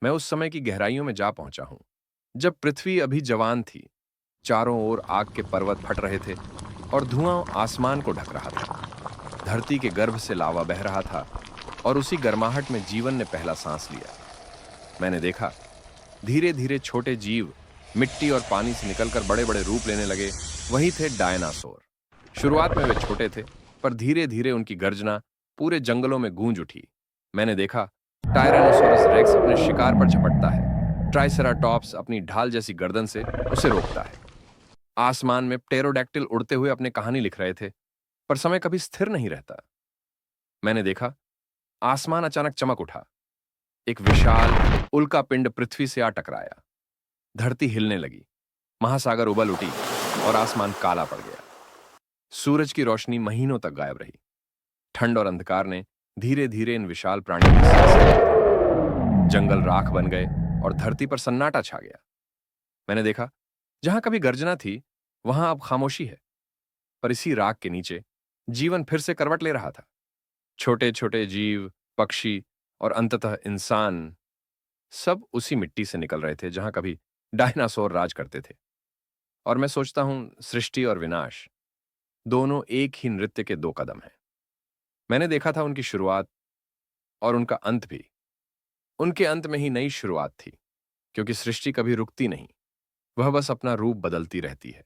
मैं उस समय की गहराइयों में जा पहुंचा हूं जब पृथ्वी अभी जवान थी। चारों ओर आग के पर्वत फट रहे थे और धुआं आसमान को ढक रहा था। धरती के गर्भ से लावा बह रहा था और उसी गर्माहट में जीवन ने पहला सांस लिया। मैंने देखा, धीरे धीरे छोटे जीव मिट्टी और पानी से निकलकर बड़े बड़े रूप लेने लगे। वही थे डायनासोर। शुरुआत में वे छोटे थे, पर धीरे धीरे उनकी गर्जना पूरे जंगलों में गूंज उठी। मैंने देखा, टायरानोसोरस रेक्स अपने शिकार पर झपटता है। ट्राइसेराटॉप्स अपनी ढाल जैसी गर्दन से उसे रोकता है। आसमान में प्टेरोडैक्टिल उड़ते हुए अपनी कहानी लिख रहे थे, पर समय कभी स्थिर नहीं रहता। मैंने देखा, आसमान अचानक चमक उठा। एक विशाल उल्का पिंड पृथ्वी से आ टकराया। धरती हिलने लगी, महासागर उबल उठी और आसमान काला पड़ गया। सूरज की रोशनी महीनों तक गायब रही। ठंड और अंधकार ने धीरे धीरे इन विशाल प्राणियों की सांसें रोक दी। जंगल राख बन गए और धरती पर सन्नाटा छा गया। मैंने देखा, जहां कभी गर्जना थी वहां अब खामोशी है, पर इसी राख के नीचे जीवन फिर से करवट ले रहा था। छोटे छोटे जीव, पक्षी और अंततः इंसान, सब उसी मिट्टी से निकल रहे थे जहां कभी डायनासोर राज करते थे। और मैं सोचता हूं, सृष्टि और विनाश दोनों एक ही नृत्य के दो कदम हैं। मैंने देखा था उनकी शुरुआत और उनका अंत भी। उनके अंत में ही नई शुरुआत थी, क्योंकि सृष्टि कभी रुकती नहीं, वह बस अपना रूप बदलती रहती है।